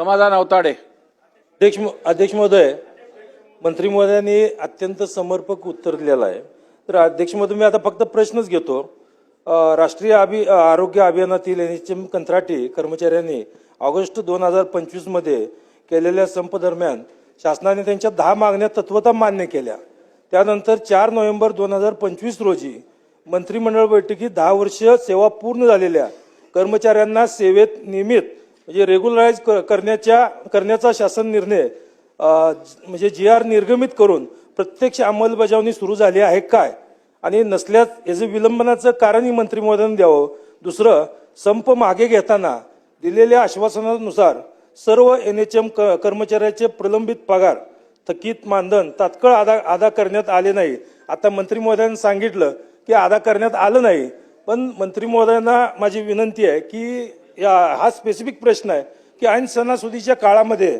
समाधान अवताडे. अध्यक्ष महोदय, मंत्री महोदयांनी अत्यंत समर्पक उत्तर दिलेलं आहे. तर अध्यक्ष महोदय, मी आता फक्त प्रश्नच घेतो. राष्ट्रीय आरोग्य अभियानातील NHM कंत्राटी कर्मचाऱ्यांनी ऑगस्ट 2025 मध्ये केलेल्या संप दरम्यान शासनाने त्यांच्या 10 मागण्या तत्वतः मान्य केल्या. त्यानंतर 4 नोव्हेंबर 2025 रोजी मंत्रिमंडळ बैठकीत 10 वर्ष सेवा पूर्ण झालेल्या कर्मचाऱ्यांना सेवेत नियमित म्हणजे रेग्युलराइज करण्याचा शासन निर्णय म्हणजे GR निर्गमित करून प्रत्यक्ष अंमलबजावणी सुरू झाली आहे काय, आणि नसल्यास याचे विलंबनाचं कारणही मंत्री महोदयांनी द्यावं. दुसरं, संप मागे घेताना दिलेल्या आश्वासनानुसार सर्व NHM कर्मचाऱ्याचे प्रलंबित पगार, थकीत मानधन तात्काळ अदा करण्यात आले नाही. आता मंत्री महोदयांनी सांगितलं की अदा करण्यात आलं नाही, पण मंत्री महोदयांना माझी विनंती आहे की हा स्पेसिफिक प्रश्न आहे की ऐन सणासुदीच्या काळामध्ये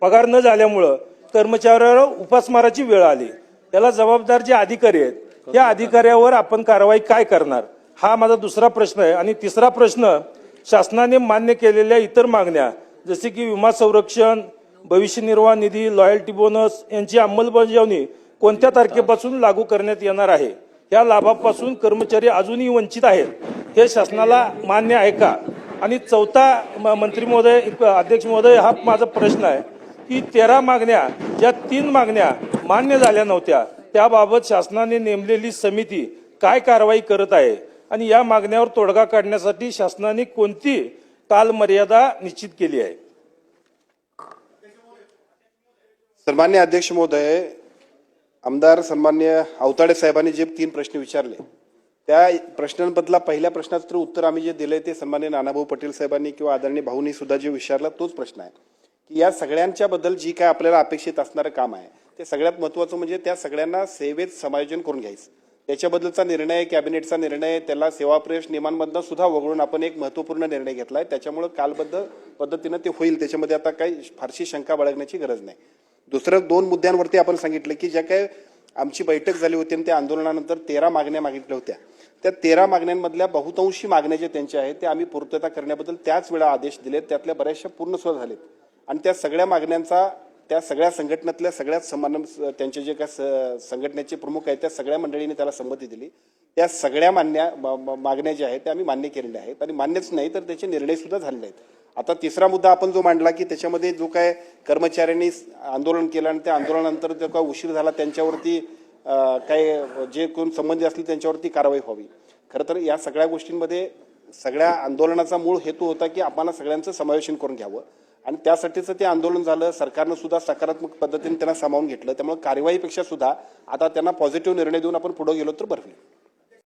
पगार न झाल्यामुळं कर्मचाऱ्यावर उपासमाराची वेळ आली. त्याला जबाबदार जे अधिकारी आहेत त्या अधिकाऱ्यावर आपण कारवाई काय करणार, हा माझा दुसरा प्रश्न आहे. आणि तिसरा प्रश्न, शासनाने मान्य केलेल्या इतर मागण्या जसे की विमा संरक्षण, भविष्य निर्वाह निधी, लॉयल्टी बोनस यांची अंमलबजावणी कोणत्या तारखेपासून लागू करण्यात येणार आहे? या लाभापासून कर्मचारी अजूनही वंचित आहेत, हे शासनाला मान्य आहे का? आणि चौथा, मंत्री महोदय, अध्यक्ष महोदय, हा माझा प्रश्न आहे की 13 मागण्या, ज्या 3 मागण्या मान्य झाल्या नव्हत्या, त्याबाबत शासनाने नेमलेली समिती काय कारवाई करत आहे, आणि या मागण्यावर तोडगा काढण्यासाठी शासनाने कोणती कालमर्यादा निश्चित केली आहे? सन्मान्य अध्यक्ष महोदय, आमदार सन्मान्य अवताडे साहेबांनी जे 3 प्रश्न विचारले त्या प्रश्नांबद्दला पहिल्या प्रश्नाचं उत्तर आम्ही जे दिले ते सन्मान्य नानाभाऊ पटेल साहेबांनी किंवा आदरणीय भाऊंनी सुद्धा जे विचारला तोच प्रश्न आहे की या सगळ्यांच्या बद्दल जी काय आपल्याला अपेक्षित असणारं काम आहे ते सगळ्यात महत्त्वाचं म्हणजे त्या सगळ्यांना सेवेत समायोजन करून घ्यायचं. त्याच्याबद्दलचा निर्णय, कॅबिनेटचा निर्णय, त्याला सेवा प्रवेश नियमांमधनं सुद्धा वगळून आपण एक महत्त्वपूर्ण निर्णय घेतलाय. त्याच्यामुळे कालबद्ध पद्धतीनं ते होईल, त्याच्यामध्ये आता काही फारशी शंका बाळगण्याची गरज नाही. दुसरं 2 मुद्द्यांवरती आपण सांगितलं की ज्या काय आमची बैठक झाली होती आणि त्या आंदोलनानंतर 13 मागण्या मागितल्या होत्या, त्या 13 मागण्यांमधल्या बहुतांशी मागण्या जे त्यांच्या आहेत त्या आम्ही पूर्तता करण्याबद्दल त्याच वेळा आदेश दिलेत. त्यातल्या बऱ्याचशा पूर्ण सुद्धा झालेत आणि त्या सगळ्या मागण्यांचा त्या सगळ्या संघटनेतल्या सगळ्यात त्यांचे जे काय संघटनेचे प्रमुख आहेत त्या सगळ्या मंडळींनी त्याला संमती दिली. त्या सगळ्या मागण्या ज्या आहेत त्या आम्ही मान्य केलेल्या आहेत आणि मान्यच नाही तर त्याचे निर्णय सुद्धा झालेले आहेत. आता तिसरा मुद्दा आपण जो मांडला की त्याच्यामध्ये जो काय कर्मचाऱ्यांनी आंदोलन केलं आणि त्या आंदोलनानंतर जो काय उशीर झाला त्यांच्यावरती काय जे कोण संबंधित असतील त्यांच्यावरती कारवाई व्हावी. खरं तर या सगळ्या गोष्टींमध्ये सगळ्या आंदोलनाचा मूळ हेतू होता की आम्हाला सगळ्यांचं समावेशन करून घ्यावं आणि त्यासाठीचं ते आंदोलन झालं. सरकारनं सुद्धा सकारात्मक पद्धतीने त्यांना सामावून घेतलं. त्यामुळे कारवाईपेक्षा सुद्धा आता त्यांना पॉझिटिव्ह निर्णय देऊन आपण पुढे गेलो तर बरं होईल.